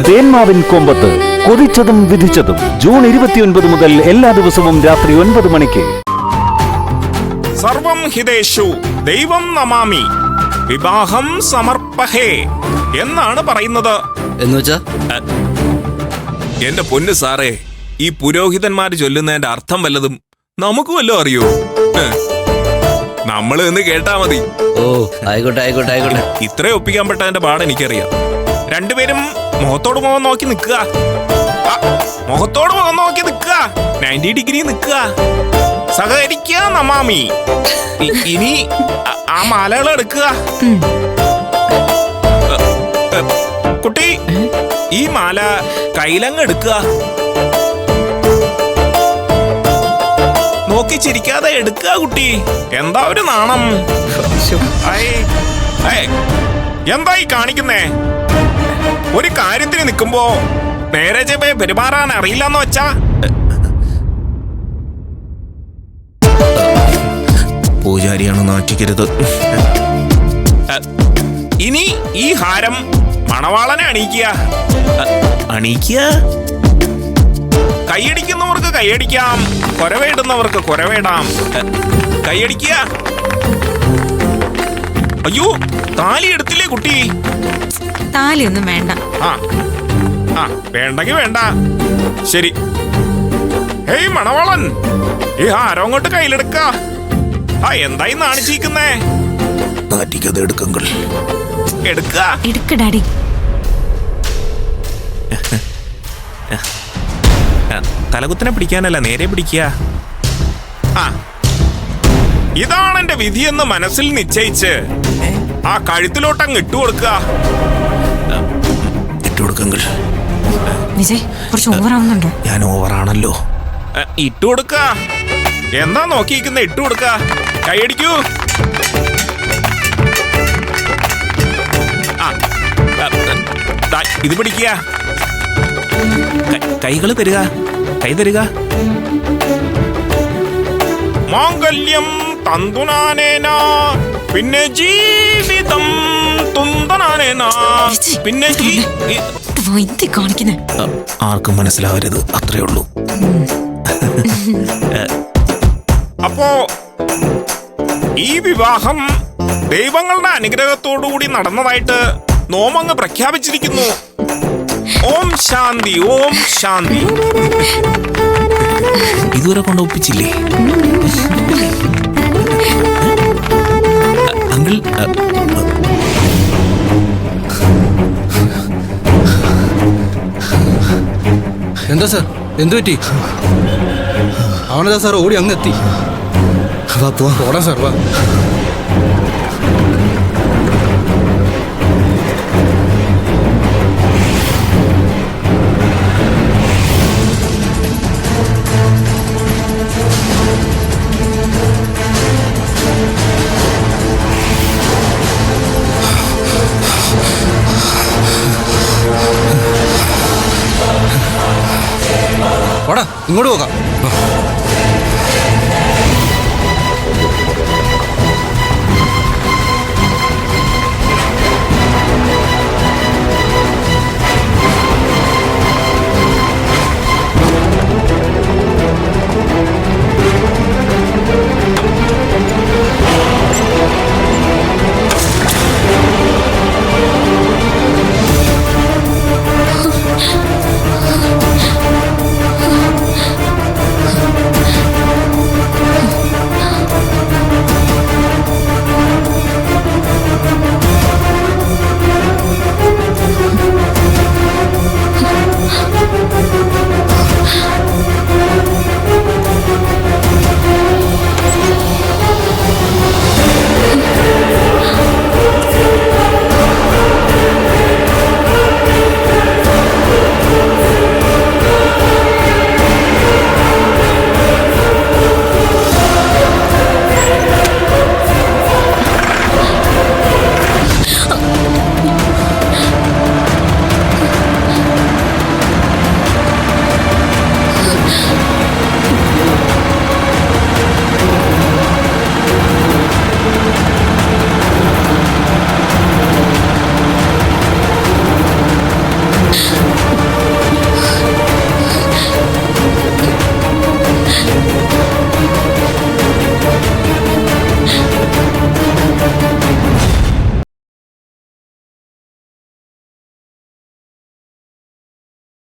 തേന്മാവിൻ കൊമ്പത്ത് കൊതിച്ചതും വിധിച്ചതും June 29 മുതൽ എല്ലാ ദിവസവും രാത്രി 9 മണിക്ക്. സർവം ഹിതേഷു ദൈവം നമാമി വിവാഹം സമർപ്പഹേ എന്നാണ് പറയുന്നത്. എന്നുവെച്ചാ എന്റെ പൊന്ന് സാറേ, ഈ പുരോഹിതന്മാര് ചൊല്ലുന്നതിന്റെ അർത്ഥം വല്ലതും നമുക്ക് വല്ലതും അറിയോ? നമ്മള് എന്ന് കേട്ടാ മതി. ഓ, ആയിക്കോട്ടെ ആയിക്കോട്ടെ ആയിക്കോട്ടെ. ഇത്രയും ഒപ്പിക്കാൻ പെട്ടതിന്റെ പാട് എനിക്കറിയാം. രണ്ടുപേരും മുഖത്തോട് മുഖം നോക്കി നിൽക്കുക. മുഖത്തോട് മുഖം നോക്കി നിൽക്കുക. 90 ഡിഗ്രി നിൽക്കുക. സഹകരിക്കുക നമാമി. ഇനി ആ മാലകൾ എടുക്കുക. കുട്ടി, ഈ മാല കയ്യിലങ്ങ് എടുക്കുക. നോക്കി ചിരിക്കാതെ എടുക്കുക കുട്ടി. എന്താ ഒരു നാണം? എന്തായി കാണിക്കുന്നേ? ഒരു കാര്യത്തിന് നിൽക്കുമ്പോ നേരെ ചെപ്പേ പെരുമാറാൻ അറിയില്ലെന്ന് വെച്ചാ പൂജാരിയാണ്, നാറ്റിക്കരുത്. ഇനി ഈ ഹാരം മണവാളനെ അണിയിക്കുക. അണിയിക്കുക. കൈയടിക്കുന്നവർക്ക് കൈയടിക്കാം, കൊരവേടുന്നവർക്ക് കൊരവേടാം. കൈയടിക്കുക. അയ്യോ, താലി എടുത്തില്ലേ കുട്ടി? താലിയൊന്നും വേണ്ട. ആ വേണ്ടെങ്കി വേണ്ട. ശരി. ഹേയ് മണവാളൻ, ഈ ഹാരം അങ്ങോട്ട് കയ്യിലെടുക്ക. എന്തായി നാണിച്ചിരിക്കുന്നേ? നാറ്റിക്കത് എടുക്കുങ്കൾ. എടുക്ക. എടുക്ക ഡാഡി. തലകുത്തിനെ പിടിക്കാനല്ല, നേരെ പിടിക്കുക. ഇതാണ് എന്റെ വിധിയെന്ന് മനസ്സിൽ നിശ്ചയിച്ച് ആ കഴുത്തിലോട്ടങ്ങ് ഇട്ടുകൊടുക്കുക. ഇട്ടുകൊടുക്കുങ്കൾ. വിജയ്, കുറച്ച് ഓവറാവുന്നുണ്ടോ? ഞാൻ ഓവറാണല്ലോ. ഇട്ടുകൊടുക്ക. എന്താ നോക്കിയിരിക്കുന്ന? ഇട്ടുകൊടുക്ക. കൈയടിക്കൂ. ഇത് പിടിക്കുക. കൈകൾ തരിക. കൈ തരിക. മാംഗല്യം തന്തുനാനേന പിന്നെ ജീവിതം തുന്തനാനേന പിന്നെ ആർക്കും മനസ്സിലാവരുത്, അത്രേ ഉള്ളൂ. അപ്പോ ഈ വിവാഹം ദൈവങ്ങളുടെ അനുഗ്രഹത്തോടുകൂടി നടന്നതായിട്ട് നോമങ്ങ് പ്രഖ്യാപിച്ചിരിക്കുന്നു. ഓം ശാന്തി, ഓം ശാന്തി. ഇതുവരെ കൊണ്ട് ഒപ്പിച്ചില്ലേ അങ്കിൾ? എന്താ സാർ, എന്തു പറ്റി? അവനെന്താ സാർ ഓടി അങ്ങ് എത്തി? പോടാ സാർ, വാ. വാടാ, ഇങ്ങോട്ട് പോകാം.